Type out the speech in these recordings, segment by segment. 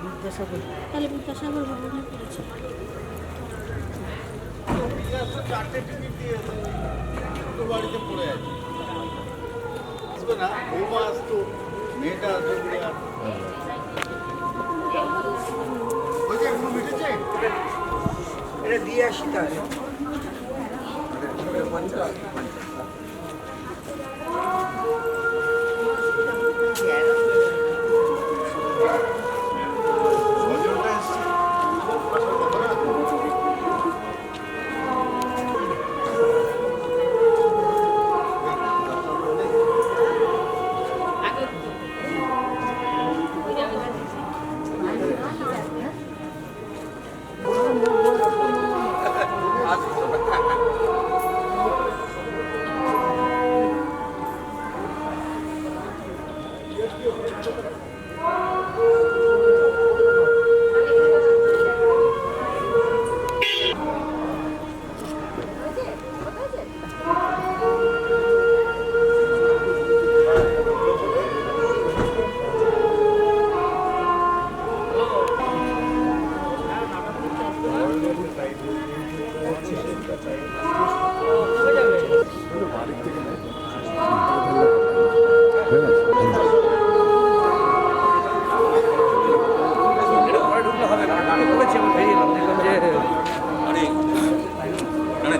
বিদ্যাসাগর, তাহলে বিদ্যাসাগর ভবনে পড়েছে। চারটে টিকিট দিয়ে বাড়িতে পড়ে আছে, আসবে না, বৌমা আসতো, মেয়েটা আসবে বলে আর ওই যে এগুলো মিটেছে, এটা দিয়ে আসি তাহলে।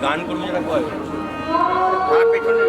গান করবি যেটা কয় পেছনে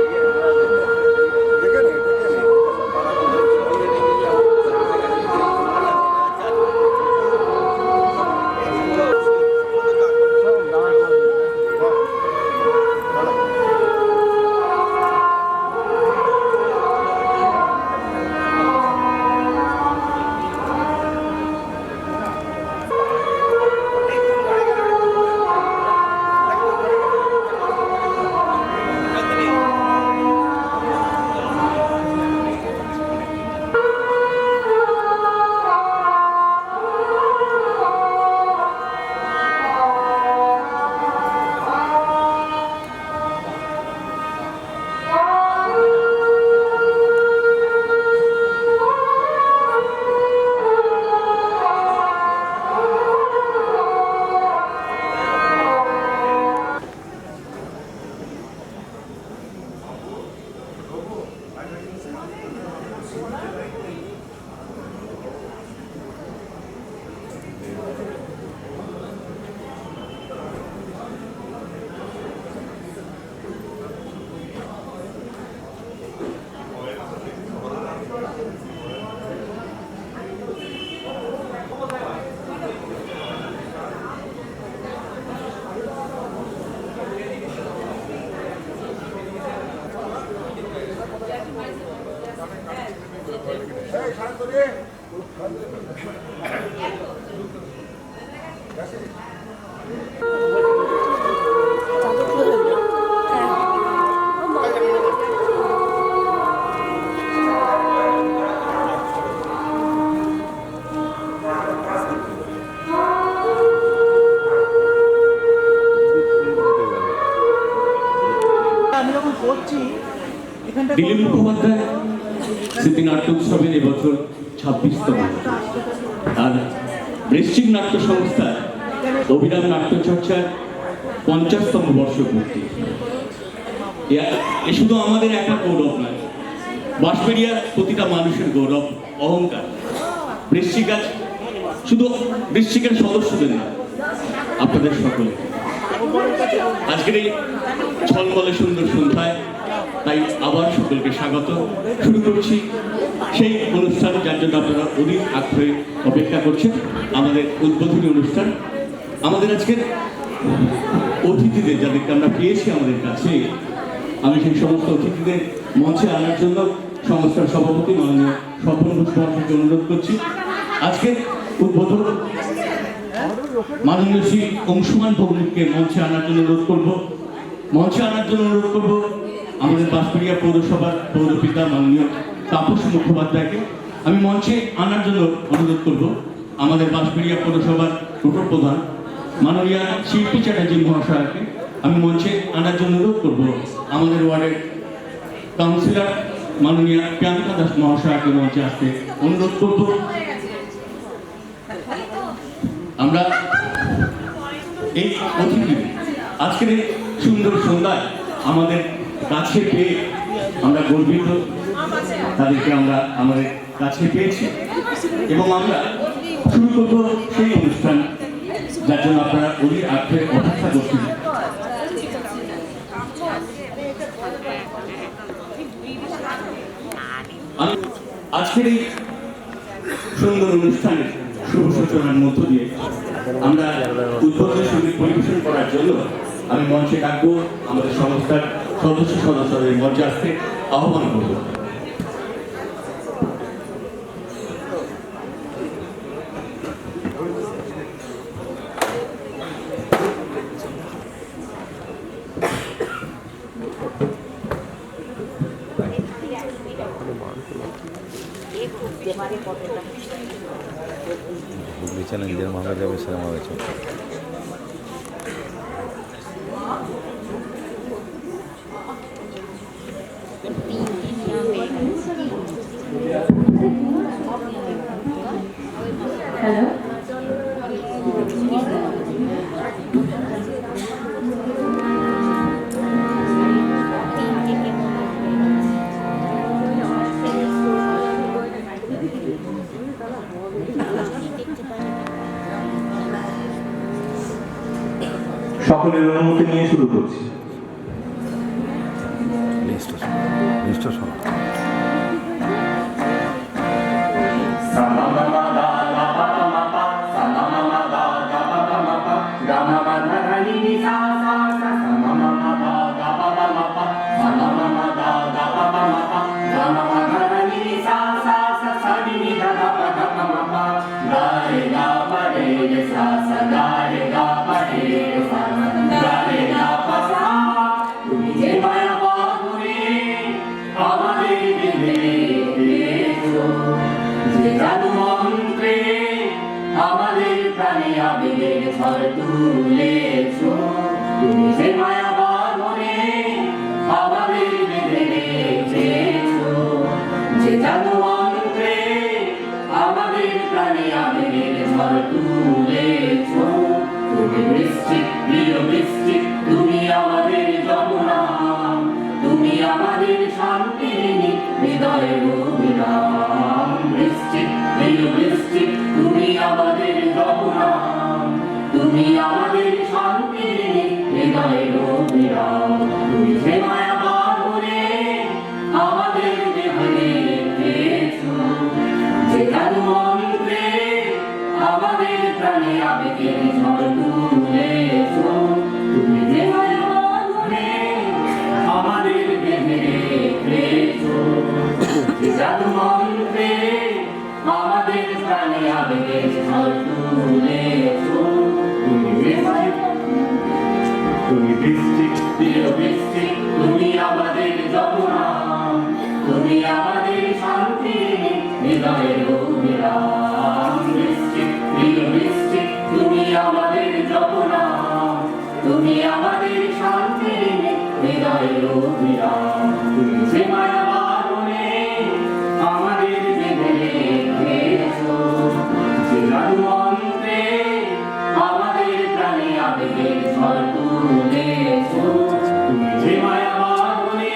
দিলীপ মুখোপাধ্যায় স্মৃতি নাট্য উৎসবের এবছর 26তম, আর বৃশ্চিক নাট্য সংস্থার অভিরাম নাট্যচর্চার 50তম বর্ষপূর্তি। এ শুধু আমাদের একটা গৌরব নয়, বাঁশবেড়িয়ার প্রতিটা মানুষের গৌরব, অহংকার। বৃশ্চিক আজ শুধু বৃশ্চিকের সদস্যদের না, আপনাদের সকলে আজকের এই ঝলমলে সুন্দর সন্ধ্যায় তাই আবার সকলকে স্বাগত। শুরু করছি সেই অনুষ্ঠান যার জন্য আপনারা অধিক আগ্রহে অপেক্ষা করছেন, আমাদের উদ্বোধনী অনুষ্ঠান। আমাদের আজকের অতিথিদের যাদেরকে আমরা পেয়েছি আমাদের কাছে, আমি সেই সমস্ত অতিথিদের মঞ্চে আনার জন্য সংস্থার সভাপতি মাননীয় স্বপন ঘোষ মহাশয়কে অনুরোধ করছি। আজকের উদ্বোধন মাননীয় শ্রী অংশুমান ভৌমিককে মঞ্চে আনার জন্য অনুরোধ করব। আমাদের বাঁশবেড়িয়া পৌরসভার পৌরপিতা মাননীয় তাপস মুখোপাধ্যায়কে আমি মঞ্চে আনার জন্য অনুরোধ করব। আমাদের বাঁশবেড়িয়া পৌরসভার উপপ্রধান মাননীয় শিল্পী চ্যাটার্জি মহাশয়কে আমি মঞ্চে আনার জন্য অনুরোধ করব আমাদের ওয়ার্ডের কাউন্সিলর মাননীয় প্রিয়াঙ্কা দাস মহাশয়কে মঞ্চে আসতে অনুরোধ করব। আমরা এই অতিথি আজকের এই সুন্দর সন্ধ্যায় আমাদের কাছে পেয়ে আমরা গর্বিত, তাদেরকে আমরা আমাদের কাছে পেয়েছি এবং আমরা শুরু করবো সেই অনুষ্ঠান যার জন্য আপনারা অধীর আগ্রহে অপেক্ষা করছেন। আমি আজকের এই সুন্দর অনুষ্ঠানের শুভ সূচনার মধ্য দিয়ে আমরা উদ্বোধনী সঙ্গীত পরিবেশন করার জন্য আমি মঞ্চে ডাকবো আমাদের সংস্থার সদস্যদের মঞ্চে আসতে আহ্বান করব। চ্যালেঞ্জের মামলা যাবে সেরকম হয়েছে। হ্যালো, সকলের অনুমতি নিয়ে শুরু করছি। লিস্টটা শোনো। আমাদের প্রাণে আবেগের ঝড় তুলেছো, তুমি যে মায়া বাঁধনে আমাদের বেঁধে রেখেছো, যে জাদু মন্ত্রে আমাদের প্রাণে আবেগের ঝড় তুলেছো। তুমি বৃষ্টিক, প্রিয় বৃষ্টিক, তুমি আমাদের যমুনা, তুমি আমাদের শান্তির হৃদয়ের অভিরাম। বৃষ্টিক, প্রিয় বৃষ্টিক, তুমি আমাদের যমুনা, তুমি আমাদের শান্তির হৃদয়ের অভিরাম। তুমি যে মায়া বাঁধনে আমাদের বেঁধে রেখেছো, যে জাদু মন্ত্রে আমাদের প্রাণে আবেগের ঝড় তুলেছো। তুমি যে মায়া বাঁধনে আমাদের বেঁধে রেখেছো, যে জাদু মন্ত্রে আমাদের প্রাণে আবেগের ঝড় তুলেছো। তুমি বৃষ্টিক, প্রিয় বৃষ্টিক, তুমি আমাদের যমুনা, তুমি আমাদের শান্তির হৃদয়ের অভিরাম। বৃষ্টিক, প্রিয় বৃষ্টিক, তুমি আমাদের যমুনা, তুমি আমাদের শান্তির হৃদয়ের অভিরাম। তুমি যে মায়া বাঁধনে আমাদের বেঁধে রেখেছো, যে জাদু মন্ত্রে আমাদের প্রাণে আবেগের ঝড় তুলেছো। তুমি যে মায়া বাঁধনে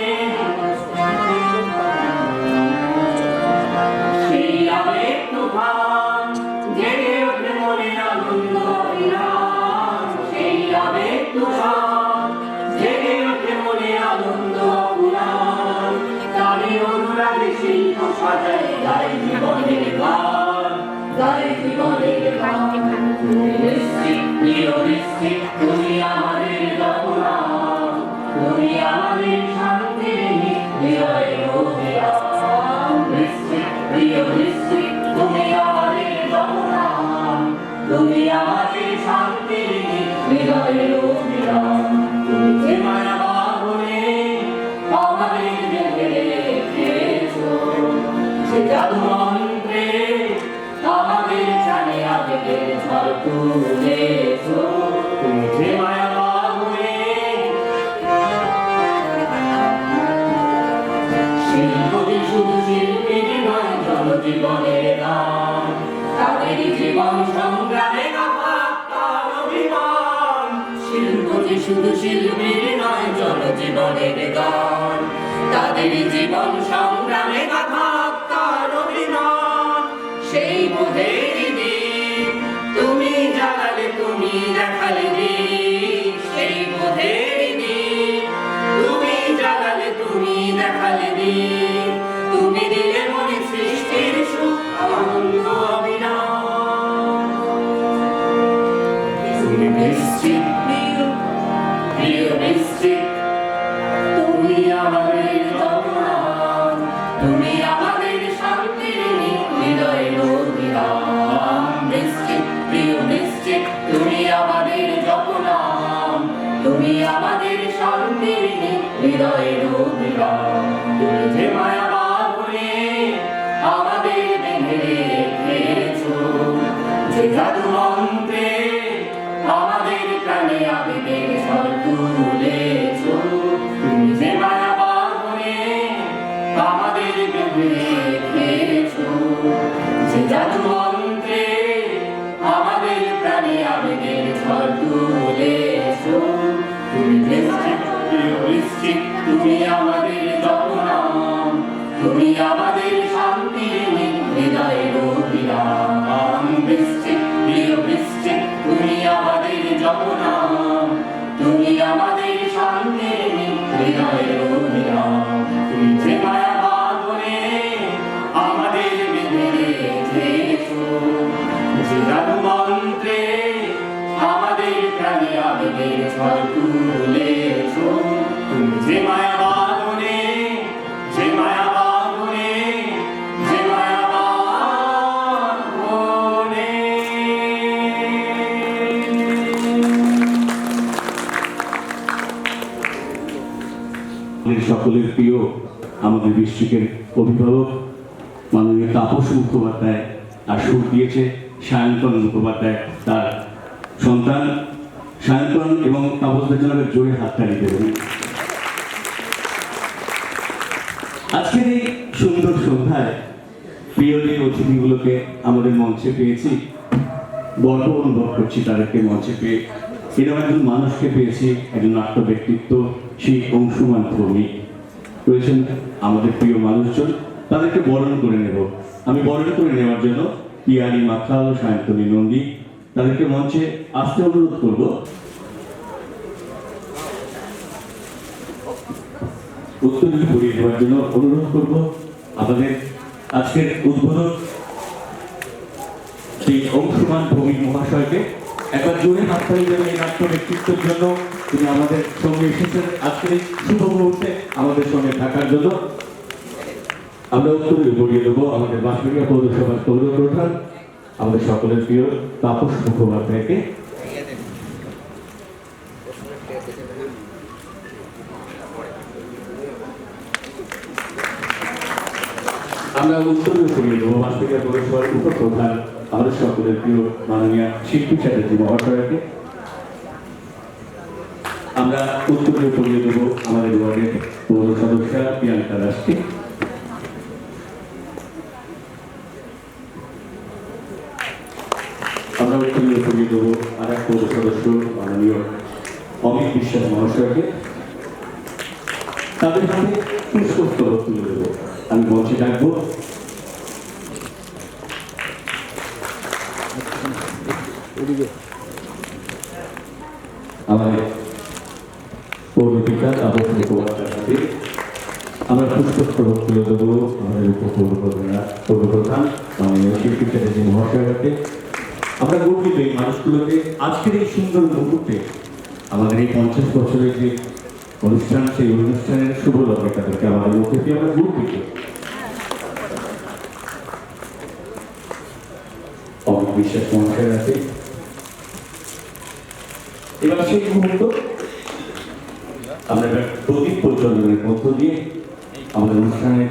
সেই আবেগ তুফান জেগে ওঠে মনে আনন্দ অভিরাম। সেই আবেগ তুফান জেগে ওঠে মনে আনন্দ অভিরাম। তারই অনুরাগে শিল্প সাজায় গায়ে জীবনের গান, গায়ে জীবনের গান। তুমি বৃষ্টিক, প্রিয় বৃষ্টিক, তুমি আমাদের যমুনা, তুমি আমাদের শান্তির হৃদয়ের অভিরাম। বৃষ্টিক, প্রিয় বৃষ্টিক, তুমি আমাদের যমুনা, তুমি আমাদের শান্তির হৃদয়ের অভিরাম। তুমি যে মায়া বাঁধনে আমাদের বেঁধে রেখেছো, যে জাদু মন্ত্রে আমাদের জানে আবেগের ঝড় তুলেছো। তুমি যে শুধু শিল্পীর নয় জনজীবনের গান, তাদের জীবন সংগ্রামে গাথা আত্মার অভিমান। সেই বোধের দিন তুমি জ্বালালে, তুমি দেখালে দিন। সেই বোধের দিন তুমি জ্বালালে, তুমি দেখালে দিন। তুমি দিলে মনে সৃষ্টির সুখ, আনন্দ অবিরাম। তুমি বৃশ্চিক প্রিয়, প্রিয় বৃশ্চিক, তুমি আমাদের জগন্নাথ, তুমি আমাদের শান্তির হৃদয়ের অভিরাম। বৃশ্চিক প্রিয় বৃশ্চিক, তুমি আমাদের জগন্নাথ, তুমি আমাদের শান্তির হৃদয়ের অভিরাম। তুমি যে মায়া বাঁধনে আমাদের বেঁধে রেখেছো, যে জাদু মন্ত্রে আমাদের প্রাণে আবেগের ঝড় তুলেছো। তুমি যে মায়া বাঁধনে আমাদের বেঁধে রেখেছো, যে জাদু মন্ত্রে আমাদের প্রাণে আবেগের ঝড় তুলেছো। তুমি বৃশ্চিক প্রিয় বৃশ্চিক, তুমি আমাদের জগন্নাথ, তুমি আমাদের শান্তির হৃদয়ের অভিরাম। বৃশ্চিক প্রিয় বৃশ্চিক, তুমি আমাদের জগন্নাথ, তুমি আমাদের শান্তির হৃদয়ের অভিরাম। তুমি যে মায়া বাঁধনে আমাদের বেঁধে রেখেছো, যে জাদু মন্ত্রে আমাদের প্রাণে আবেগের ঝড় তুলেছো। তুমি যে মায়া বাঁধনে, যে মায়া বাঁধনে, যে মায়া বাঁধনে। আমাদের সকলের প্রিয়, আমাদের বৃশ্চিকের অভিভাবক মাননীয় তাপস মুখোপাধ্যায়, আর সুর দিয়েছে সায়ন্তন মুখোপাধ্যায়, তার সন্তান। সায়ন্তন এবং তাপসদের জন্য জোরে হাততালি দেবেন। আজকের এই সুন্দর সন্ধ্যায় প্রিয় যে অতিথিগুলোকে আমাদের মঞ্চে পেয়েছি, গর্ব অনুভব করছি তাদেরকে মঞ্চে পেয়ে। এরকম একজন মানুষকে পেয়েছি, একজন নাট্য ব্যক্তিত্ব, সেই অংশুমান ভৌমিক। রয়েছেন আমাদের প্রিয় মানুষজন, তাদেরকে বরণ করে নেব। আমি বরণ করে নেওয়ার জন্য পিয়ারি মাখাল, সায়ন্তনী নন্দী, তাদেরকে মঞ্চে আসতে অনুরোধ করব। উত্তরীয় পরিয়ে দেওয়ার জন্য অনুরোধ করব আমাদের আজকের উদ্বোধক শ্রী অংশুমান ভৌমিক মহাশয়কে। একবার জোরে হাততালি দেবেন এই নাট্য ব্যক্তিত্বের জন্য। তিনি আমাদের সঙ্গে এসেছেন আজকের এই শুভ মুহূর্তে আমাদের সঙ্গে থাকার জন্য। আমরা উত্তরীয় পরিয়ে দেবো আমাদের বাঁশবেড়িয়া পৌরসভার পৌর প্রধান, আমাদের সকলের প্রিয় তাপস মুখোপাধ্যায়কে। আমরা উত্তরীয় পরিয়ে দেবো বাঁশবেড়িয়া পৌরসভার উপপ্রধান, আমাদের সকলের প্রিয় মাননীয় শিল্পী চ্যাটার্জি মহাশয়কে। আমরা উত্তরীয় পরিয়ে দেবো আমাদের ওয়ার্ডের পৌর সদস্যা প্রিয়াঙ্কা দাসকে। আমরা উত্তরীয় পরিয়ে দেবো আর এক পৌর সদস্য মাননীয় অমিত বিশ্বাস মহাশয়কে। তাদের হাতে পুষ্পস্তবক তুলে দেবো। আমি মঞ্চে ডাকবো আমাদের পৌর পিতা তাপস মুখোপাধ্যায়ের হাতে। আমরা পুষ্পস্তবক তুলে দেবো আমাদের উপপ্রধান মাননীয় শিল্পী চ্যাটার্জি মহাশয়ের হাতে। আমরা গর্বিত এই মানুষগুলোকে আজকের এই সুন্দর মুহূর্তে আমাদের এই 50 বছরের যে অনুষ্ঠান, সেই অনুষ্ঠানের শুভ লগ্নে তাদেরকে আমাদের মধ্যে দিয়ে আমরা গর্বিত। অমিত বিশ্বাস মহাশয়ের আছে। এবার সেই মুহূর্ত আমরা প্রদীপ প্রজ্বলনের মধ্য দিয়ে আমাদের অনুষ্ঠানের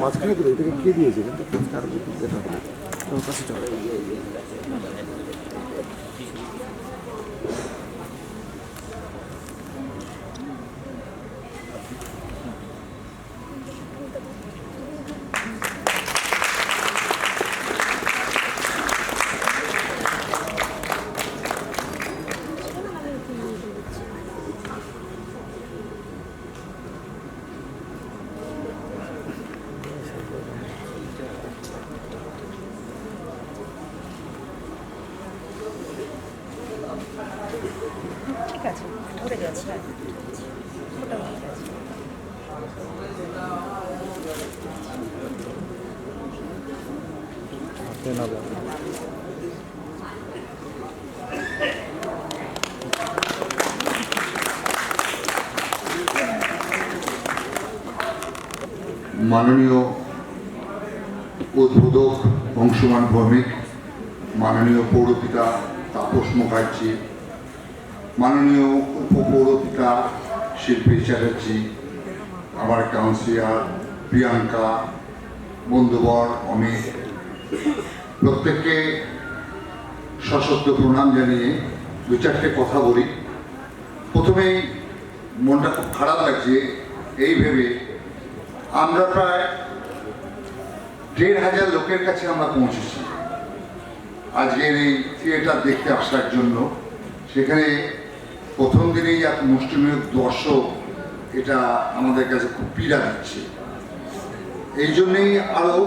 মাঝখানে দিল, এটাকে কে দিয়েছে? কিন্তু কারো দেখা হবে তোর কাছে চলে। ঠিক আছে, ধরে গেছে, হ্যাঁ ওটাও ঠিক আছে। মাননীয় উদ্বোধক অংশুমান ভৌমিক, মাননীয় পৌরপিতা তাপস মুখার্জি, মাননীয় উপপৌরপিতা শিল্পী চ্যাটার্জি, আমার কাউন্সিলর প্রিয়াঙ্কা, বন্ধুবর অমিত, প্রত্যেককে সশস্ত্র প্রণাম জানিয়ে দু চারটে কথা বলি। প্রথমেই মনটা খুব খারাপ লাগছে এই ভেবে আমরা প্রায় ১,৫০০ লোকের কাছে আমরা পৌঁছেছি আজকের এই থিয়েটার দেখতে আসার জন্য। সেখানে প্রথম দিনেই এত মুষ্টিমেয় দর্শক, এটা আমাদের কাছে খুব পীড়া দিচ্ছে। এই জন্যেই আরও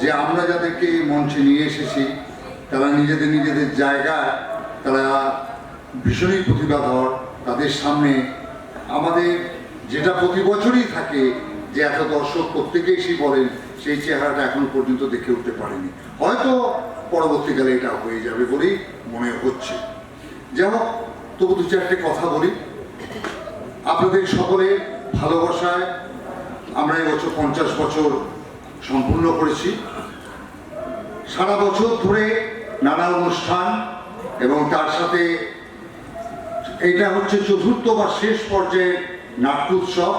যে আমরা যাদেরকে মঞ্চে নিয়ে এসেছি তারা নিজেদের জায়গায় তারা ভীষণই প্রতিভাধর। তাদের সামনে আমাদের যেটা প্রতি বছরই থাকে যে এত দর্শক প্রত্যেকেই সেই বলেন, সেই চেহারাটা এখনো পর্যন্ত দেখে উঠতে পারেনি। হয়তো পরবর্তীকালে এটা হয়ে যাবে বলেই মনে হচ্ছে। যেমন তবু দু চারটে কথা বলি। আপনাদের সকলের ভালোবাসায় আমরা এবছর 50 বছর সম্পূর্ণ করেছি। সারা বছর ধরে নানা অনুষ্ঠান এবং তার সাথে এইটা হচ্ছে চতুর্থ বা শেষ পর্যায়ে নাট্যোৎসব।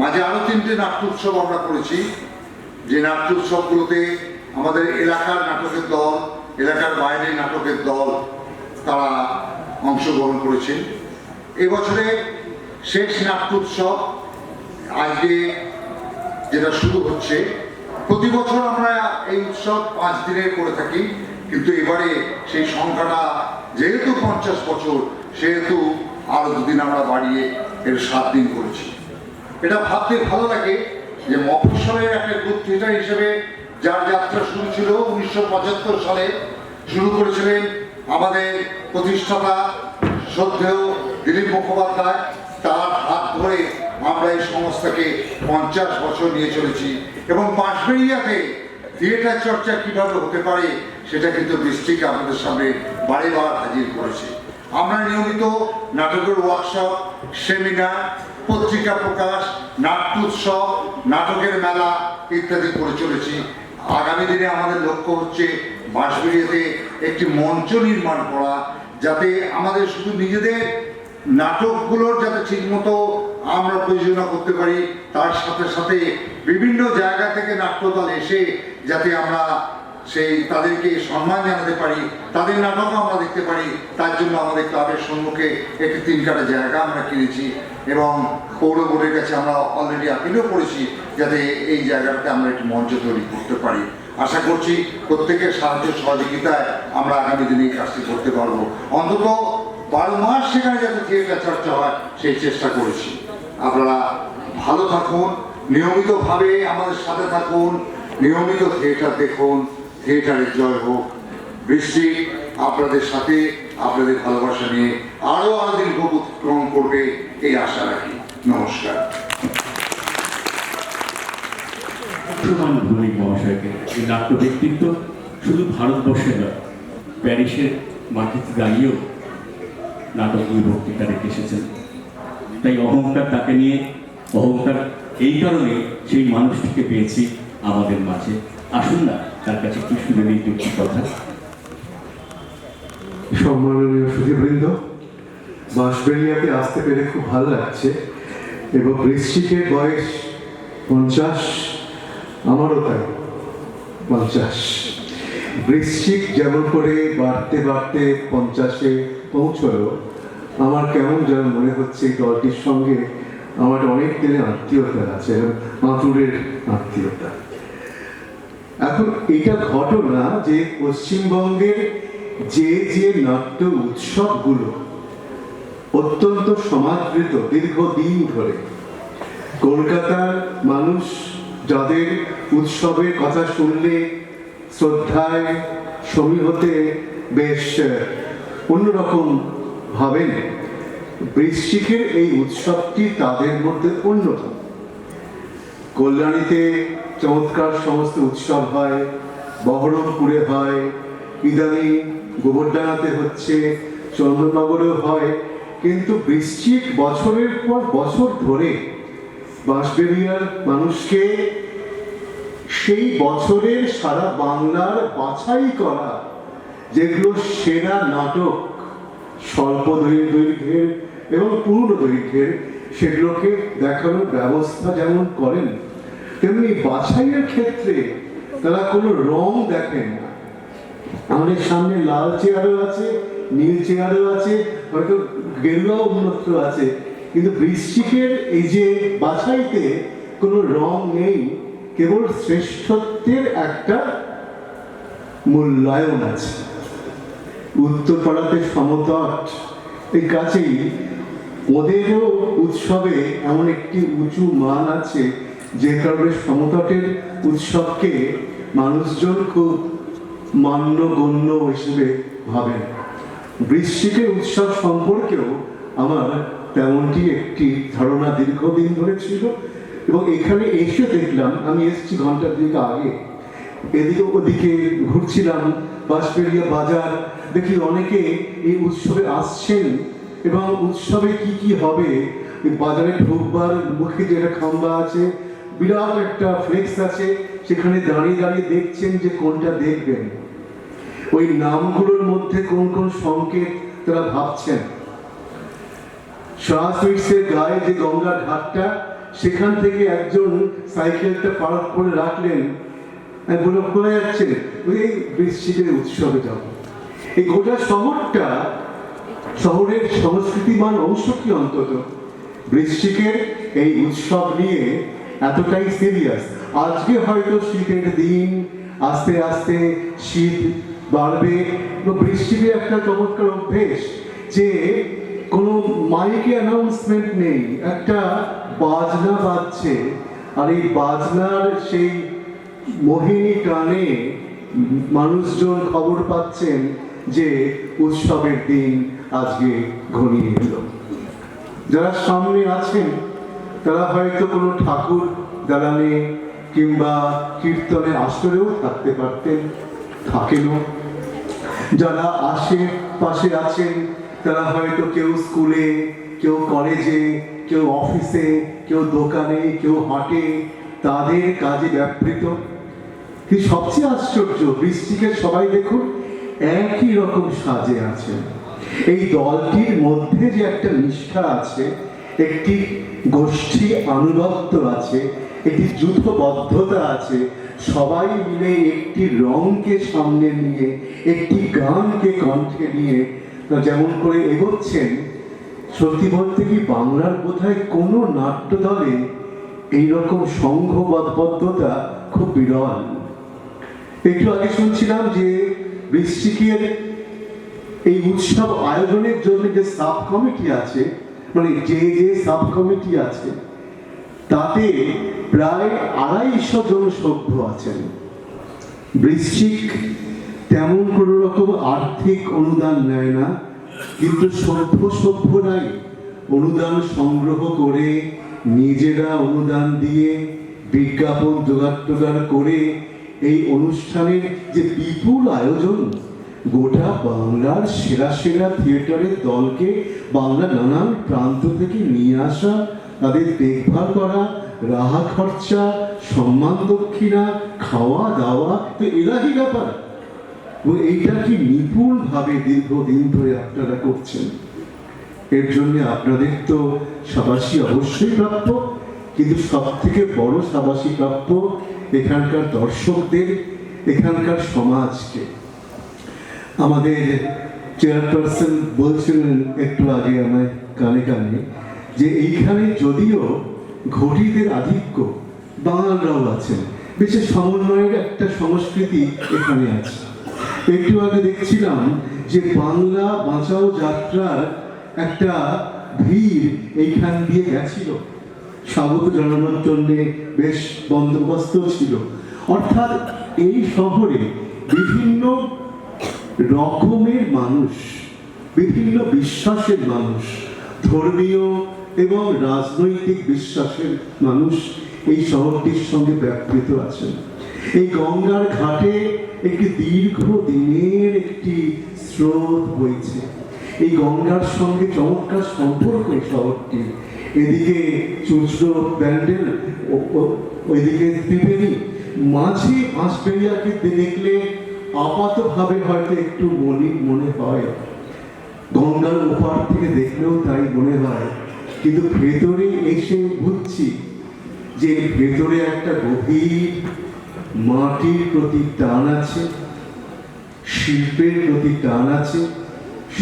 মাঝে আরও 3টে নাট্যোৎসব আমরা করেছি, যে নাট্যোৎসবগুলোতে আমাদের এলাকার নাটকের দল, এলাকার বাইরে নাটকের দল তারা অংশগ্রহণ করেছেন। এবছরে শেষ নাট্যোৎসব আজকে যেটা শুরু হচ্ছে। প্রতি বছর আমরা এই উৎসব 5 দিনের করে থাকি, কিন্তু এবারে সেই সংখ্যাটা যেহেতু 50 বছর সেহেতু আরও 2 দিন আমরা বাড়িয়ে এর 7 দিন করেছি। এটা ভাবতে ভালো লাগে যে মফস্বলের একটা গ্রুপ থিয়েটার হিসেবে যার যাত্রা শুরু ছিল 1975 সালে শুরু করেছিলেন আমাদের প্রতিষ্ঠাতা শ্রদ্ধেয় দিলীপ মুখোপাধ্যায়। তার হাত ধরে আমরা এই সংস্থাকে 50 বছর নিয়ে চলেছি এবং বাঁশবেড়িয়াতে থিয়েটার চর্চা কিভাবে হতে পারে সেটা কিন্তু ডিস্ট্রিক্ট আমাদের সামনে বারেবার হাজির করেছে। আমরা নিয়মিত নাটকের ওয়ার্কশপ, সেমিনার, পত্রিকা প্রকাশ, নাট্যোৎসব, নাটকের মেলা ইত্যাদি করে চলেছি। আগামী দিনে আমাদের লক্ষ্য হচ্ছে বাঁশবেড়িয়াতে একটি মঞ্চ নির্মাণ করা, যাতে আমাদের শুধু নিজেদের নাটকগুলোর যাতে ঠিকমতো আমরা প্রযোজনা করতে পারি, তার সাথে সাথে বিভিন্ন জায়গা থেকে নাট্যদল এসে যাতে আমরা সেই তাদেরকে সম্মান জানাতে পারি, তাদের নাটকও আমরা দেখতে পারি। তার জন্য আমাদের ক্লাবের সম্মুখে একটি 3 কাঠা জায়গা আমরা কিনেছি এবং পৌর বোর্ডের কাছে আমরা অলরেডি আপিলও করেছি যাতে এই জায়গাটাতে আমরা একটি মঞ্চ তৈরি করতে পারি। আশা করছি প্রত্যেকের সাহায্য সহযোগিতায় আমরা আগামী দিনে এই কাজটি করতে পারবো। অন্তত 12 মাস সেখানে যাতে থিয়েটার চর্চা হয় সেই চেষ্টা করেছি। আপনারা ভালো থাকুন, নিয়মিতভাবে আমাদের সাথে থাকুন, নিয়মিত থিয়েটার দেখুন। থিয়েটারের জয় হোক। বৃষ্টি আপনাদের সাথে আপনাদের ভালোবাসা নিয়ে আরো দীর্ঘ অতিক্রম করবে এই আশা রাখি। নমস্কার। অংশুমান ভৌমিক মহাশয়কে এই নাট্য ব্যক্তিত্ব শুধু ভারতবর্ষে নয়, প্যারিসের মাটিতে দাঁড়িয়েও নাটকগুলি বক্তৃতা রেখে এসেছেন। তাই অহংকার তাকে নিয়ে, অহংকার এই কারণে সেই মানুষটিকে পেয়েছি আমাদের মাঝে। আসুন না তার কাছে একটু শুনে নেই দুটি কথা। সম্মাননীয় সুধীবৃন্দ, বাঁশবেড়িয়াতে আসতে পেরে খুব ভালো লাগছে এবং বৃশ্চিকের বয়স 50, আমারও তাই 50। বৃশ্চিক যেমন করে বাড়তে বাড়তে 50-এ পৌঁছলো, আমার কেমন যেন মনে হচ্ছে এই দলটির সঙ্গে আমার অনেক দিনের আত্মীয়তা আছে, মাতুরের আত্মীয়তা। এখন এটা ঘটনা যে পশ্চিমবঙ্গের যে নাট্য উৎসবগুলো অত্যন্ত সমাদৃত দীর্ঘদিন ধরে, কলকাতার মানুষ যাদের উৎসবের কথা শুনলে শ্রদ্ধায় সমীহতে বেশ অন্যরকম ভাবেন, বৃশ্চিকের এই উৎসবটি তাদের মধ্যে অন্যতম। কল্যাণীতে চমৎকার সমস্ত উৎসব হয়, বহরমপুরে হয়, ইদানি গোবরডাঙ্গাতে হচ্ছে, চন্দ্রনগরেও হয়, কিন্তু বৃশ্চিক বছরের পর বছর ধরে বাঁশবেড়িয়ার মানুষকে সেই বছরের সারা বাংলার বাছাই করা যেগুলো সেরা নাটক, স্বল্প দৈর্ঘ্যের এবং পূর্ণ দৈর্ঘ্যের, সেগুলোকে দেখানোর ব্যবস্থা যেমন করেন, তেমনি বাছাইয়ের ক্ষেত্রে তারা কোনো রং দেখেন না। আমাদের সামনে লাল চেয়ারও আছে, নীল চেয়ারও আছে, হয়তো গেরুয়া উন্নত আছে, কিন্তু বৃশ্চিকের এই যে বাছাইতে কোনো রং নেই, কেবল শ্রেষ্ঠত্বের একটা মূল্যায়ন আছে। উত্তরপাড়াতে সমতট, এই কাছেই ওদেরও উৎসবে এমন একটি উঁচু মান আছে যে কারণে সমতটের উৎসবকে মানুষজন খুব মান্যগণ্য হিসেবে ভাবেন। বৃশ্চিকের উৎসব সম্পর্কেও আমার তেমনটি একটি ধারণা দীর্ঘদিন ধরে ছিল, এবং এখানে এসে দেখলাম, আমি এসেছি ঘন্টার দিকে আগে, এদিকে ওদিকে ঘুরছিলাম, বাঁশবেড়িয়া বাজার, দেখি অনেকে এই উৎসবে আসছেন, এবং উৎসবে কি কি হবে, বাজারে ঢুকবার মুখে যে একটা খাম্বা আছে, বিরাট একটা ফ্লেক্স আছে, সেখানে দাঁড়িয়ে দাঁড়িয়ে দেখছেন যে কোনটা দেখবেন। ওই নামগুলোর মধ্যে কোন কোন সংকেত তারা ভাবছেন। সুইটসের গায়ে যে গঙ্গার ঘাটটা, সেখান থেকে একজন সাইকেলটা পার্ক করে রাখলেন, বলে কোথায় যাচ্ছেন, ওই বৃশ্চিকের উৎসবে যাব। এই গোটা শহরটা, শহরের সংস্কৃতিমান অংশটি অন্তত বৃশ্চিকের এই উৎসব নিয়ে এতটাই সিরিয়াস। আজকে হয়তো শীতের দিন, আস্তে আস্তে শীত বাড়বে, বৃষ্টির একটা চমৎকার অভ্যেস যে কোনো মাইকে অ্যানাউন্সমেন্ট নেই, একটা বাজনা বাজছে, আর এই বাজনার সেই মোহিনী টানে মানুষজন খবর পাচ্ছেন যে উৎসবের দিন আজকে ঘনিয়ে এলো। যারা সামনে আছেন তারা হয়তো কোনো ঠাকুর দালানে কিংবা কীর্তনে আসরেও থাকতে পারতেন, থাকেনও। যারা আশেপাশে আছেন তারা হয়তো কেউ স্কুলে, কেউ কলেজে, কেউ অফিসে, কেউ দোকানে, কেউ হাটে, তাদের কাজে ব্যাপৃত। কিন্তু সবচেয়ে আশ্চর্য, বৃশ্চিকের সবাই দেখুন একই রকম সাজে আছেন। এই দলটির মধ্যে যে একটা নিষ্ঠা আছে, একটি গোষ্ঠী আনুগত্য আছে, একটি যুদ্ধবদ্ধতা আছে, সবাই মিলে একটি রঙকে সামনে নিয়ে, একটি গানকে কণ্ঠে নিয়ে যেমন করে এগোচ্ছেন, সত্যি বলতে কি বাংলার বোধহয় কোনো নাট্য দলে এইরকম সংঘবদ্ধতা খুব বিরল। একটু আগে শুনছিলাম যে বৃশ্চিকের এই উৎসব আয়োজনের জন্য যে সাব কমিটি আছে, মানে যে সাব কমিটি আছে, তাতে প্রায় 250 জন সভ্য আছেন। বৃশ্চিক তেমন কোন রকম আর্থিক অনুদান নেয় না, কিন্তু সভ্য নাই, অনুদান সংগ্রহ করে নিজেরা অনুদান দিয়ে বিজ্ঞাপন জোগাড় করে এই অনুষ্ঠানের যে বিপুল আয়োজন, গোটা বাংলার সেরা সেরা থিয়েটারের দলকে বাংলার নানান প্রান্ত থেকে নিয়ে আসা, তাদের দেখভাল করা, রাহা খরচা, সম্মান দক্ষিণা, খাওয়া দাওয়া, তো এরাই ব্যাপার। এবং এইটা কি নিপুণ ভাবে দীর্ঘদিন ধরে আপনারা করছেন, এর জন্য আপনাদের তো সাবাসী অবশ্যই প্রাপ্য, কিন্তু সব থেকে বড় সাবাসী প্রাপ্য এখানকার দর্শকদের, এখানকার সমাজকে। আমাদের চেয়ারপারসন বলছিলেন একটু আগে আমায় কানে কানে যে এইখানে যদিও ঘটিদের আধিক্য, বাঙালরাও আছেন, বিশেষ সমন্বয়ের একটা সংস্কৃতি এখানে আছে। একটু আগে দেখছিলাম যে বাংলা বাঁচাও যাত্রার একটা ভিড় এইখান দিয়ে গেছিল, স্বাগত জানানোর জন্য বেশ বন্দোবস্ত ছিল। অর্থাৎ এই শহরে বিভিন্ন রকমের মানুষ, বিভিন্ন বিশ্বাসের মানুষ, ধর্মীয় এবং রাজনৈতিক বিশ্বাসের মানুষ এই শহরটির সঙ্গে ব্যাপৃত আছেন। এই গঙ্গার ঘাটে একটি দীর্ঘ দিনের একটি স্রোত বইছে। এই গঙ্গার সঙ্গে চমৎকার সম্পর্ক এই শহরটি। এদিকে চুচড়ো ব্যান্ডেল, ওইদিকে ত্রিবেণী, মাঝে বাঁশবেড়িয়াকে দেখলে আপাতভাবে হয়তো একটু মনে হয়, গঙ্গার ওপার থেকে দেখলেও তাই মনে হয়, কিন্তু ভেতরে এসে বুঝছি যে ভেতরে একটা গভীর মাটির প্রতি টান আছে, শিল্পের প্রতি টান আছে,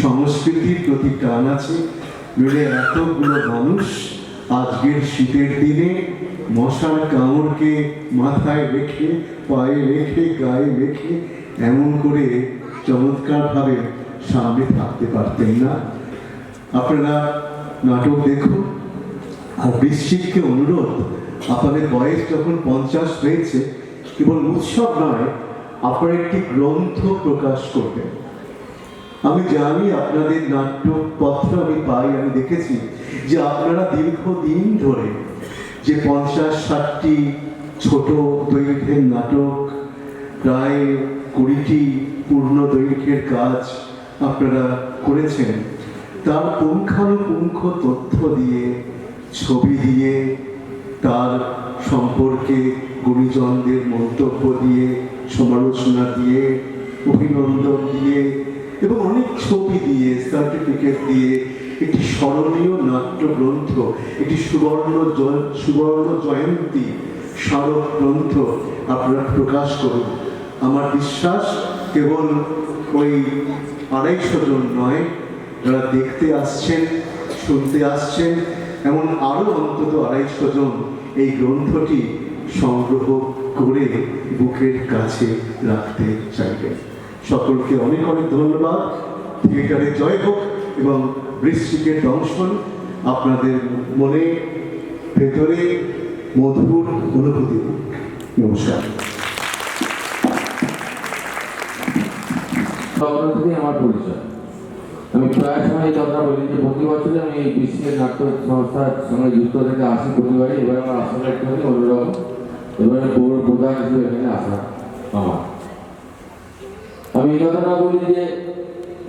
সংস্কৃতির প্রতি টান আছে। মিলে এতগুলো মানুষ আজকের শীতের দিনে মশার কামড়কে মাথায় রেখে, পায়ে রেখে, গায়ে রেখে এমন করে চমৎকারভাবে সামনে থাকতে পারতেন না। আপনারা নাটক দেখুন। আর বৃশ্চিককে অনুরোধ, আপনাদের বয়স যখন 50 হয়েছে, কেবল উৎসব নয়, আপনারা একটি গ্রন্থ প্রকাশ করবেন। আমি জানি আপনাদের নাট্যপত্র আমি পাই, আমি দেখেছি যে আপনারা দীর্ঘদিন ধরে যে 50-60টি ছোট দৈর্ঘ্যের নাটক, প্রায় 20টি পূর্ণ দৈর্ঘ্যের কাজ আপনারা করেছেন, তার পুঙ্খানুপুঙ্খ তথ্য দিয়ে, ছবি দিয়ে, তার সম্পর্কে গুণীজনদের মন্তব্য দিয়ে, সমালোচনা দিয়ে, অভিনন্দন দিয়ে এবং অনেক ছবি দিয়ে, সার্টিফিকেট দিয়ে একটি স্মরণীয় নাট্যগ্রন্থ, একটি সুবর্ণ জয়ন্তী স্মারক গ্রন্থ আপনারা প্রকাশ করুন। আমার বিশ্বাস কেবল ওই 250 জন নয়, যারা দেখতে আসছেন, শুনতে আসছেন, এমন আরও অন্তত 250 জন এই গ্রন্থটি সংগ্রহ করে বুকের কাছে রাখতে চাইবেন। সকলকে অনেক অনেক ধন্যবাদ। থিয়েটারে জয় হোক এবং বৃশ্চিকের দংশন আপনাদের মনে ভেতরে মধুর অনুভূতি হোক। নমস্কার। আমার পরিচয়, আমি প্রায় সময় এই কথা বলি যে প্রতি বছরে আমি এই বিশ্বের নাট্য সংস্থার সঙ্গে যুক্ত থেকে আসি প্রতিবারই। এবার আমার আসলে একটুখানি অন্যরকম, এবারে পৌর প্রধান হিসেবে এখানে আসা আমার। আমি এই কথাটা বলি যে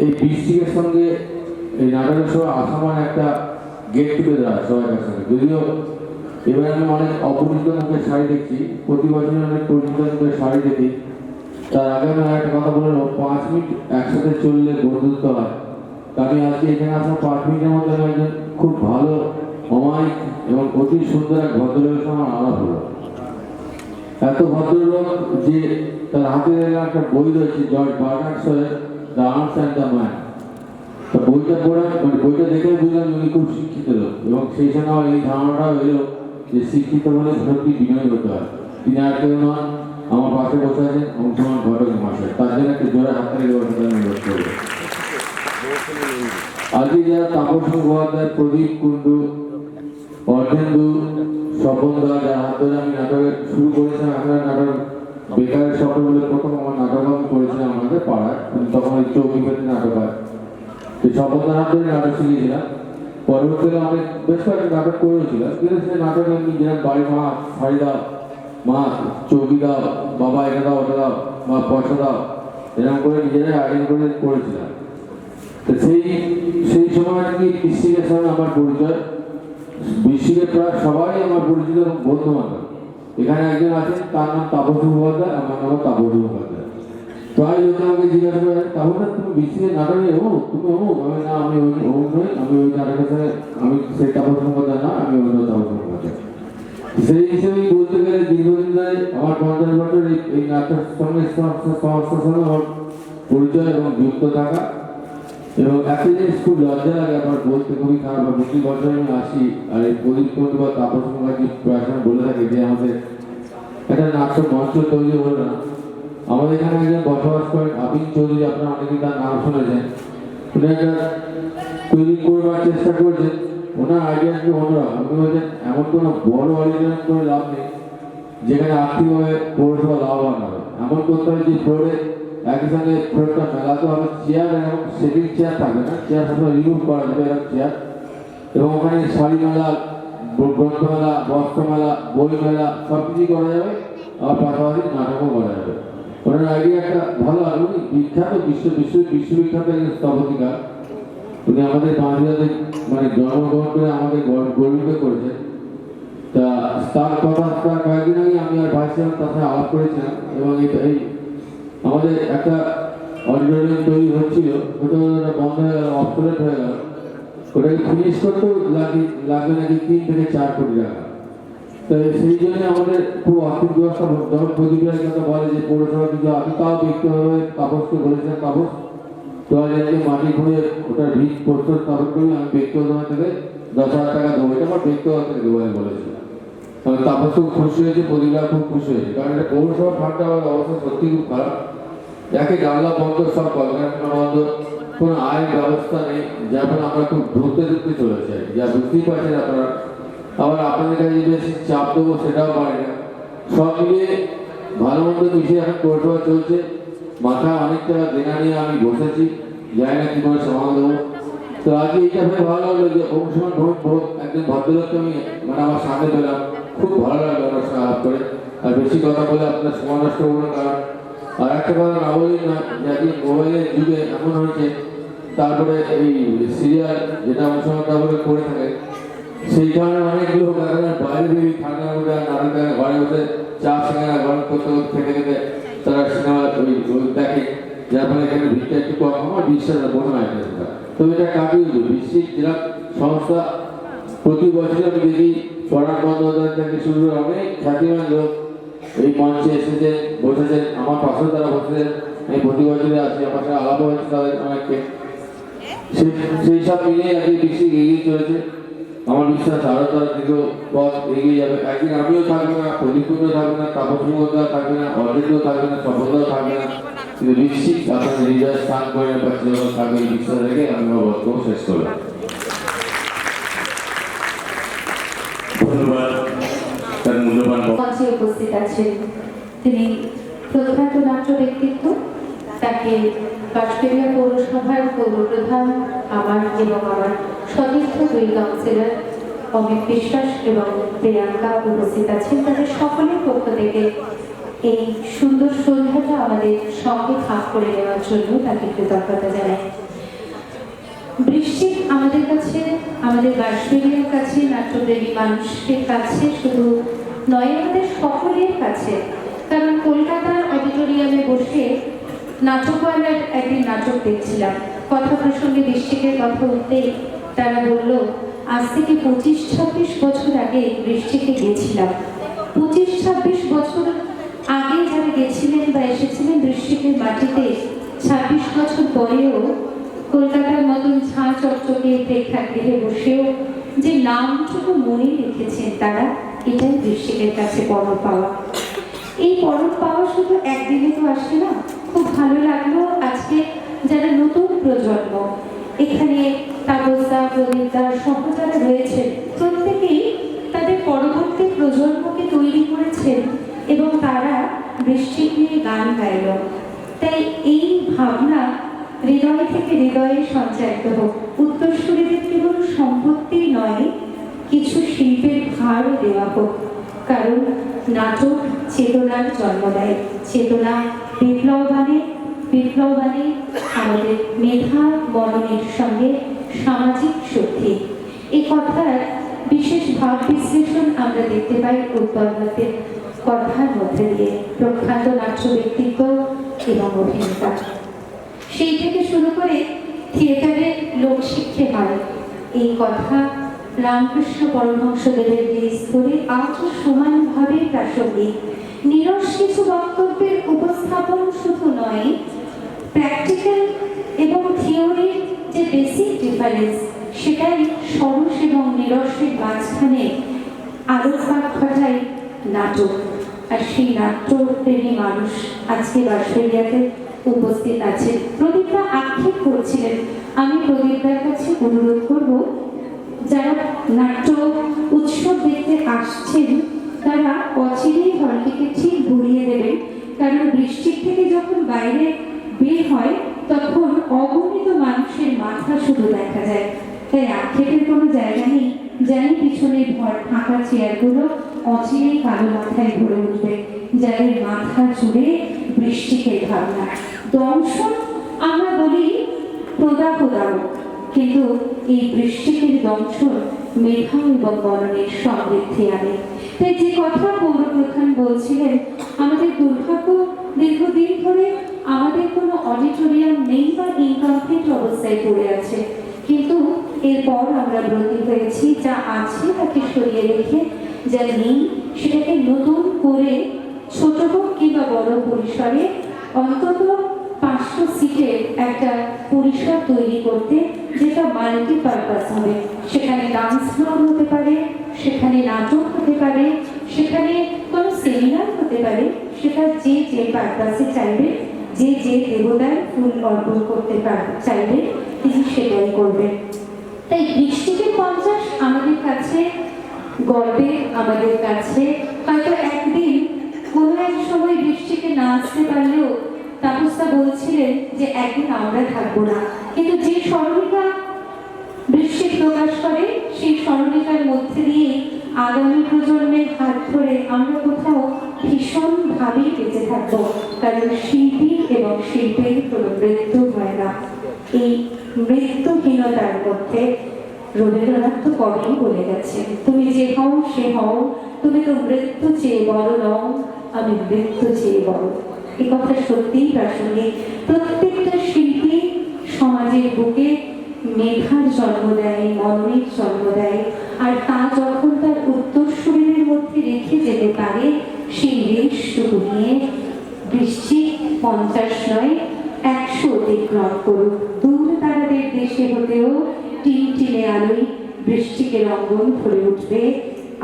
এই বৃষ্টিকের সঙ্গে এই নাটকের সময় আসা মানে একটা গেট টুগেদার আছে সবাই সঙ্গে। যদিও এবার আমি অনেক অপরিচিত মুখের শাড়ি দেখছি, প্রতি বছর অনেক পরিচিত মুখের শাড়ি দেখি। তার আগে আমি একটা কথা বললাম, 5 মিনিট একসাথে চললে বন্ধুত্ব হয়। আমি আজকে এখানে আসা 5 মিনিটের মধ্যে আমি একজন খুব ভালো অমায়িক এবং অতি সুন্দর এক ভদ্রলোকের সঙ্গে আমার আলাপ হলো। এত ভদ্রলোক যে তার হাতে একটা বই রয়েছে জর্জ বার্নার্ডশয়ের the arts and the man. বইটা পড়ে মানে বইটা দেখে বুঝলাম উনি খুব শিক্ষিত লোক, এবং সেই সঙ্গে আমার এই ধারণাটাও এলো যে শিক্ষিত হলে সত্যি বিনয় হতে হয়। তিনি আর কেউ নন, আমার পাশে বসে আছেন অংশমান ঘটক মহাশয়। তার জন্য একটু জোরে হাত তালি অনুরোধ করবো। আজকে যারা তাপস মুখোপাধ্যায়, প্রদীপ কুণ্ডু, অর্ধেন্দু, স্বপন দা, যার হাত ধরে আমি নাটক শুরু করেছিলাম, আপনার নাটক বেকারের স্বপ্ন বলে প্রথম আমার নাটক আমি করেছিলাম আমাদের পাড়ায়, তখন ওই চৌকিপতি নাটক হয়। তো স্বপন দার হাত ধরে নাটক শিখেছিলাম। পরবর্তীতে অনেক বেশ কয়েকটি নাটক করেছিলাম, কিন্তু সেই নাটকে আমি যেরকম বাড়ি মা শাড়ি দাও, মা চৌকি দাও, বাবা এটা দাও ওটা দাও, মা পয়সা দাও, এরকম করে নিজেরাই আয়োজন করে করেছিলাম। তো সেই সময় আর কি বৃশ্চিকের সঙ্গে আমার পরিচয়। বৃশ্চিকের প্রায় সবাই আমার পরিচিত বন্ধু বান্ধব। এখানে একজন আছেন, তার নাম তাপস মুখোপাধ্যায়, আমার নাম তাপস মুখোপাধ্যায়। প্রায় লোক আমাকে জিজ্ঞাসা করে, তাহলে তুমি বৃশ্চিকের নাটকে অমুক, তুমি অমুক? আমি না, আমি অমুক নই, আমি ওই নাটকের সঙ্গে আমি সেই তাপস মুখোপাধ্যায় না, আমি অন্য তাপস মুখোপাধ্যায়। সেই হিসেবেই বলতে গেলে দীর্ঘদিন ধরে আমার 50 বছর এই নাটকের সঙ্গে সংস্থার সঙ্গে আমার পরিচয় এবং যুক্ত থাকা। এবং একটা জিনিস খুব লজ্জা লাগে, আমার বলতে খুবই খারাপ। প্রতি বছর আমি আসি, আর এই প্রদীপ কুণ্ডু বা তাপস মুখার্জি প্রায় সময় বলে থাকে যে আমাদের একটা নাট্য মঞ্চ তৈরি হলো না। আমাদের এখানে একজন বসবাস করেন আবিন চৌধুরী, আপনারা অনেকেই তার নাম শুনেছেন। উনি একটা তৈরি করবার চেষ্টা করছেন, ওনার আইডিয়া কি অন্যরকম। উনি বলছেন এমন কোনো বড় অরিজিনাল করে লাভ নেই যেখানে আর্থিকভাবে পৌরসভা লাভবান হবে। এমন করতে হবে যে ফ্লোরে একই সঙ্গে ফ্লোরটা মেলাতে হবে, চেয়ার এবং সেটিং চেয়ার থাকবে না, চেয়ার সবসময় রিমুভ করা যাবে, এরকম চেয়ার এবং ওখানে শাড়ি মেলা, গ্রন্থমেলা, বস্ত্রমেলা, বই মেলা সব কিছুই করা যাবে, আর পাশাপাশি নাটকও করা যাবে। ওনার আইডিয়া একটা ভালো, আর উনি বিখ্যাত বিশ্ববিখ্যাত একজন স্থপতিকা। উনি আমাদের বাঙালিদের মানে জন্মগ্রহণ করে আমাদের গর্বিত করেছেন। তা তার কথা তার কয়েকদিন আগে আমি আর ভাই ছিলাম, তার সাথে আলাপ করেছিলাম, এবং এই আমাদের একটা অডিটোরিয়াম তৈরি হচ্ছিল, ওটা বন্ধ হয়ে গেল, অবসলেট হয়ে গেল। ওটাকে ফিনিশ করতেও লাগবে নাকি 3 থেকে 4 কোটি টাকা। তো সেই জন্য আমাদের খুব আর্থিক ব্যবস্থা, যখন প্রদীপের কথা বলে যে পৌরসভা কিছু আমি তাও ব্যক্তিগতভাবে তাপসকে বলেছিলাম, তাপস তোয়ালে মাটি ঘুরে ওটার ভিত প্রস্তুত স্থাপন করি, আমি ব্যক্তিগতভাবে থেকে 10,000 টাকা দেবো, এটা আমার ব্যক্তিগত থেকে দেবো আমি বলেছিলাম। কারণ তাপস খুব খুশি হয়েছে, প্রদীপরা খুব খুশি হয়েছে, কারণ এটা পৌরসভা ফান্ডটা আমার অবস্থা সত্যি খুব খারাপ। যাকে জানলা বন্ধ, সব কলকারখানা বন্ধ, কোনো আয়ের ব্যবস্থা নেই, যার ফলে আমরা খুব ধরতে চলে যাই, যা বুঝতেই পারছেন আপনারা। আবার আপনাদের কাছে বেশি চাপ দেবো সেটাও পারে না। সব মিলিয়ে ভালো মন্দ মিশিয়ে এখন পৌরসভা চলছে। মাথায় অনেক টাকা দেনা নিয়ে আমি বসেছি, জানি না কি করে সামাল দেবো। তো আজকে এইটা ভেবে ভালো লাগলো যে অংশমান একজন ভদ্রলোককে আমি মানে আমার সামনে পেলাম, খুব ভালো লাগলো ওনার সঙ্গে আলাপ করে। আর বেশি কথা বলে আপনার সময় নষ্ট করবো না, কারণ আর একটা কথা না বলি না, যে মোবাইলের যুগে এমন হয়েছে, তারপরে এই সিরিয়াল যেটা অংশমানটা বলে করে থাকে, সেই কারণে অনেক লোক এখন বাইরে বেরিয়ে ঠান্ডার মধ্যে নানান জায়গায় ঘরে বসে চা সিনেমা গরম করতে খেতে খেতে তারা সিনেমা দেখে, যার ফলে এখানে ভিড়টা একটু কম। আমার বিশ্বাস বোঝা হয় না, তো এটা কাটিয়ে দিল। বৃষ্টির জেলা সংস্থা প্রতি বছর আমি দেখি পরাণ বন্দ্যোপাধ্যায় থেকে শুরু করে অনেক খ্যাতিমান লোক এই মঞ্চে এসেছেন, বসেছেন, আমার পাশেও তারা বসেছেন। আমি প্রতি বছরে আছি, আমার সাথে আলাপ হয়েছে তাদের অনেককে। সেই সব মিলিয়ে আজকে বৃষ্টি এগিয়ে চলেছে। আমার বিশ্বাস আরো তার দীর্ঘ পথ এগিয়ে যাবে। একদিন আমিও থাকবো না, প্রদীপও থাকবে না, তাপসও থাকবে না, অর্জেন্টও থাকবে না, সফলতাও থাকবে না, কিন্তু নিশ্চিত আপনাদের হৃদয় স্থান করে পাচ্ছে এবং থাকবে এই বিশ্বাস রেখে আমি আমার বক্তব্য শেষ করলাম। ধন্যবাদ। তার মূল্যবান মঞ্চে উপস্থিত আছেন তিনি প্রখ্যাত নাট্য ব্যক্তিত্ব, তাকে বাঁশবেড়িয়া পৌরসভার পৌরপ্রধান আমার এবং আমার সতীর্থ 2 কাউন্সিলর অমিত বিশ্বাস এবং প্রিয়াঙ্কা উপস্থিত আছেন। তাদের সকলের পক্ষ থেকে এই সুন্দর সন্ধ্যাটা আমাদের সঙ্গে ভাগ করে নেওয়ার জন্য তাকে কৃতজ্ঞতা জানাই। বৃষ্টি আমাদের কাছে, আমাদের বাঁশবেড়িয়ার কাছে, নাট্যপ্রেমী মানুষের কাছে শুধু নয়, আমাদের সকলের কাছে। কারণ কলকাতার অডিটোরিয়ামে বসে নাটকওয়ালার একদিন নাটক দেখছিলাম, কথা প্রসঙ্গে বৃষ্টিকের কথা উঠতেই তারা বলল আজ থেকে 25-26 বছর আগে বৃষ্টিকে গিয়েছিলাম। 25-26 বছর আগে যারা গেছিলেন বা এসেছিলেন বৃষ্টিকের মাটিতে, 26 বছর পরেও কলকাতার মতন ঝাঁ চকচকে প্রেক্ষাগৃহে বসেও যে নামটুকু মনে রেখেছেন তারা, এটাই বৃষ্টিকের কাছে পরম পাওয়া। এই পরম পাওয়া শুধু একদিনে তো আসে না। খুব ভালো লাগলো আজকে যারা নতুন প্রজন্ম এখানে তাপসদা, প্রদীপদা সহ যারা রয়েছেন, প্রত্যেকেই তাদের পরবর্তী প্রজন্মকে তৈরি করেছেন এবং তারা বৃষ্টি নিয়ে গান গাইল। তাই এই ভাবনা হৃদয় থেকে হৃদয়ে সঞ্চারিত হোক। উত্তরসূরিদের কেবল সম্পত্তি নয়, কিছু শিল্পের ভারও দেওয়া হোক, কারণ নাটক চেতনার জন্ম দেয়। চেতনা বিপ্লব মানে আমাদের মেধা মননের সঙ্গে সামাজিক শক্তি। এই কথার বিশেষ ভাব বিশ্লেষণ আমরা দেখতে পাই উৎপন্নদের কথার মধ্যে দিয়ে। প্রখ্যাত নাট্য ব্যক্তিত্ব এবং অভিনেতা, সেই থেকে শুরু করে থিয়েটারে লোকশিক্ষে হয়, এই কথা রামকৃষ্ণ পরমহংসদেবের স্থলে আজও সমানভাবে প্রাসঙ্গিক। নিরস কিছু বক্তব্যের উপস্থাপন শুধু নয়, প্র্যাকটিক্যাল এবং থিওরির যে বেসিক ডিফারেন্স, সেটাই সরস এবং নিরসের মাঝখানে আলোকপাত ঘটায় নাটক। আর সেই নাট্যপ্রেমী মানুষ আজকে বাঁশবেড়িয়াতে উপস্থিত আছেন। প্রদীপদা আক্ষেপ করছিলেন, আমি প্রদীপদার কাছে অনুরোধ করব যারা নাট্য উৎসব দেখতে আসছেন তারা অচিরেই হলটিকে ঠিক ঘুরিয়ে দেবেন, কারণ বৃষ্টির থেকে যখন বাইরে বের হয় তখন অগণিত মানুষের মাথা শুধু দেখা যায়। তাই আক্ষেপের কোনো জায়গা নেই। পেছনে ফাঁকা চেয়ারগুলো অচিরেই কালো মাথায় ভরে উঠবে, যাদের মাথা জুড়ে বৃষ্টিকে ভাবনা। দংশন আমরা বলি প্রদাপদাও, কিন্তু এই বৃষ্টিকের দংশন মেধা এবং বর্ণনের সমৃদ্ধি আনে। তাই যে কথা পৌরপ্রধান বলছিলেন, আমাদের দুর্ভাগ্য দীর্ঘদিন ধরে আমাদের কোনো অডিটোরিয়াম নেই বা ইনকমপ্লিট অবস্থায় পড়ে আছে, কিন্তু এরপর আমরা ব্রতী হয়েছি যা আছে তাকে সরিয়ে রেখে যা নেই সেটাকে নতুন করে ছোট হোক কিংবা বড় পরিসরে অন্তত 500 সিটের একটা পরিসর তৈরি করতে, যেটা মাল্টিপারপাস হবে। সেখানে ডান্স ফ্লোর হতে পারে, সেখানে নাটক হতে পারে, সেখানে কোনো সেমিনার হতে পারে, সেটা যে যে পারপাসে চাইবে, যে যে দেবতার ফুল অর্পণ করতে চাইবে তিনি সেটাই করবেন। তাই বৃষ্টিকে 50 আমাদের কাছে গর্বে, আমাদের কাছে হয়তো একদিন কোনো এক সময় বৃষ্টিকে না আসতে পারলেও তাপসদা বলছিলেন যে একদিন আমরা থাকবো না, কিন্তু যে স্মরণিকা বৃষ্টি প্রকাশ করে সেই স্মরণিকার মধ্যে দিয়ে আগামী প্রজন্মের হাত ধরে আমরা কোথাও ভীষণভাবেই বেঁচে থাকবো, কারণ শিল্পী এবং শিল্পের কোনো মৃত্যু হয় না। এই মৃত্যুহীনতার মধ্যে রবীন্দ্রনাথ তো কবেই বলে গেছে, তুমি যে হও সে হও, তুমি তো মৃত্যু চেয়ে বড় নও, আমি মৃত্যু চেয়ে বড়। এই কথা সত্যিই প্রাসঙ্গিক। প্রত্যেকটা শিল্পী সমাজের বুকে মেধার জন্ম দেয়, মননের জন্ম দেয়, আর তা যখন তার উত্তরসূরিদের মধ্যে রেখে যেতে পারে, সেই রেশটুকু নিয়ে বৃষ্টি 50 নয় 100 অতিক্রম করুক। দূর তারাদের দেশে হতেও টিনটিনে আলোয় বৃষ্টিকে রঙ্গন ভরে উঠবে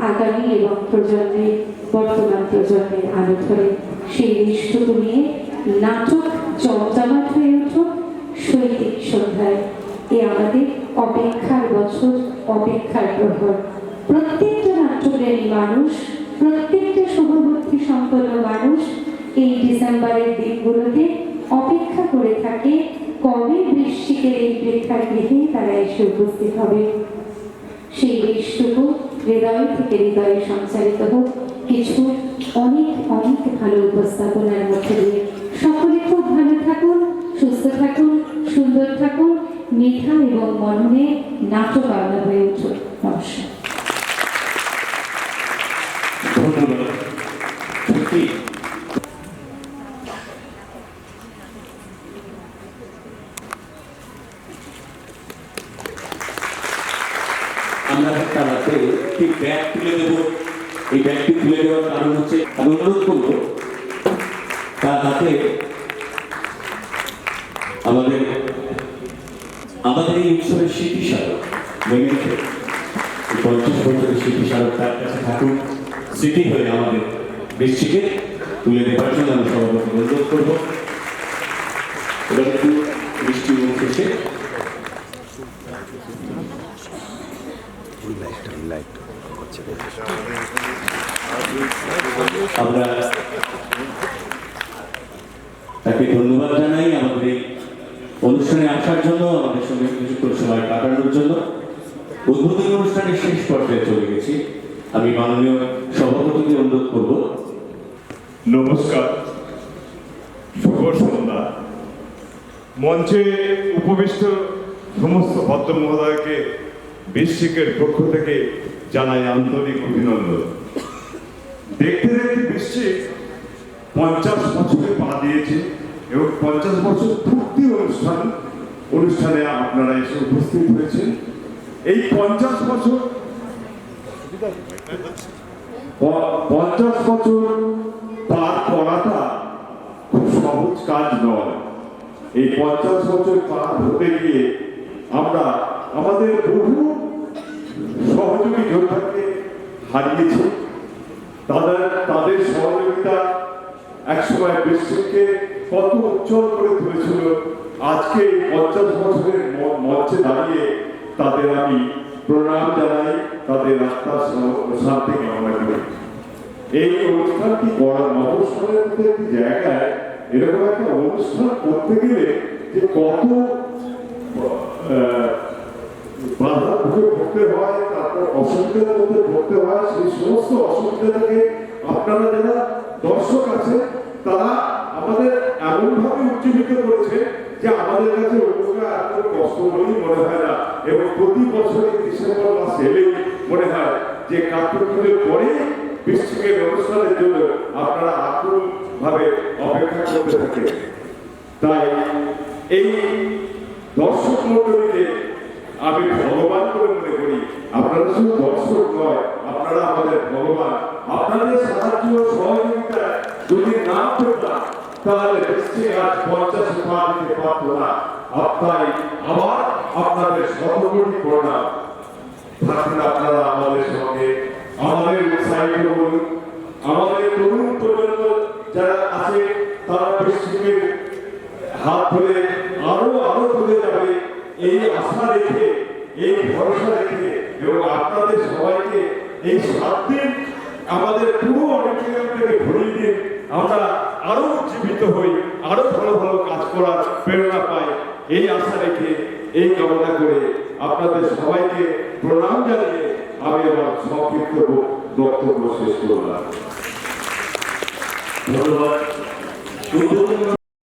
আগামী এবং প্রজন্মের, বর্তমান প্রজন্মের আলো ধরে। সেই রেশটুকু নিয়ে নাটক জমজমাট হয়ে উঠুক শৈতিক সন্ধ্যায়। এ আমাদের অপেক্ষার বছর, অপেক্ষার প্রহর। প্রত্যেকটা নাট্যপ্রেমী মানুষ, প্রত্যেকটা শুভবুদ্ধি সম্পন্ন মানুষ এই ডিসেম্বরের দিনগুলোতে অপেক্ষা করে থাকে কবে বৃষ্টিকের এই প্রেক্ষাগৃহে তারা এসে উপস্থিত হবে। সেই দেশটুকু হৃদয় থেকে হৃদয়ে সঞ্চারিত হোক কিছু অনেক অনেক ভালো উপস্থাপনার মধ্যে দিয়ে। সকলে খুব ভালো থাকুন, সুস্থ থাকুন, সুন্দর থাকুন, মেধা এবং মননে নাটক আলাদা হয়ে উঠুন। নমস্কার। ধন্যবাদ। সত্যি আমরা তার হাতে ঠিক ব্যাগ তুলে দেবো। এই ব্যাগটি তুলে দেওয়ার কারণ হচ্ছে আমি অনুরোধ করবো তার হাতে আমাদের এই উৎসবের স্মৃতি স্মারক 50 বছরের স্মৃতি স্মারক তার কাছে থাকুন, স্মৃতি হয়ে আমাদের বৃষ্টিকে তুলে দেওয়ার জন্য আমি সভাপতি অনুরোধ করবো। এবার একটু বৃষ্টি শেষে আমরা তাকে ধন্যবাদ জানাই আমাদের এই অনুষ্ঠানে আসার জন্য, আমাদের সঙ্গে কিছুক্ষণ সময় কাটানোর জন্য। উদ্বোধনী অনুষ্ঠানের শেষ পর্যায়ে চলে গেছি। আমি মাননীয় সভাপতিকে অনুরোধ করব। নমস্কার, শুভ সন্ধ্যা। মঞ্চে উপবিষ্ট সমস্ত ভদ্র মহোদয়কে বৃশ্চিকের পক্ষ থেকে জানাই আন্তরিক অভিনন্দন। দেখতে দেখতে বৃশ্চিক 50 বছরে পা দিয়েছে এবং 50 বছর পূর্তি অনুষ্ঠানে আপনারা এসে উপস্থিত হয়েছেন। এই 50 বছর পার করাটা খুব সহজ কাজ নয়। এই 50 বছর পার হতে গিয়ে আমরা আমাদের বহু সহযোগী যোদ্ধাকে হারিয়েছি। তাদের সহযোগিতা একসময় বৃষ্টিকে কত উজ্জ্বল করে তুলেছিল। আজকে 50 বছরের মঞ্চে দাঁড়িয়ে তাদের আমি প্রণাম জানাই, তাদের আত্মার শান্তি কামনা করি। এই অনুষ্ঠানটি বড় মহোৎসবের মধ্যে একটি জায়গায় এরকম একটা অনুষ্ঠান করতে গেলে যে কত বাধা ভুগতে হয়, তারপর অসুবিধার মধ্যে ভুগতে হয়, সেই সমস্ত অসুবিধা থেকে আপনারা যারা দর্শক আছে তারা আমাদের এমনভাবে উজ্জীবিত করেছে যে আমাদের কাছে ওটা এত কষ্ট বলেই মনে হয় না। এবং প্রতি বছরই ডিসেম্বর মাস এলেই মনে হয় যে কার্তিক পুজোর পরে বৃশ্চিকের অনুষ্ঠানের জন্য আপনারা আকুল ভাবে অপেক্ষা করতে থাকে। তাই এই দর্শক মন্ডলীকে আমি ভগবান করে মনে করি। আপনারা শুধু দর্শক নয়, আপনারা আমাদের ভগবান। আপনাদের সাহায্য সহযোগিতা যদি না পেতাম তাহলে বৃশ্চিক আজ 50 পা দিতে পারত না। তাই আবার আপনাদের শতকোটি প্রণাম। থাকুন আপনারা আমাদের সঙ্গে, আমাদের উৎসাহিত করুন। আমাদের তরুণ প্রজন্ম যারা আছে তারা বৃশ্চিকের হাত ধরে আরো তুলে যাবে এই আশা রেখে, এই ভরসা রেখে, এবং আপনাদের সবাইকে এই 7 দিন আমাদের পুরো অডিটোরিয়াম থেকে ভরিয়ে দিন, আমরা আরো উজ্জীবিত হই, আরো ভালো ভালো কাজ করার প্রেরণা পাই, এই আশা রেখে, এই কামনা করে আপনাদের সবাইকে প্রণাম জানিয়ে আমি আমার সংক্ষিপ্ত বক্তব্য শেষ করলাম। ধন্যবাদ।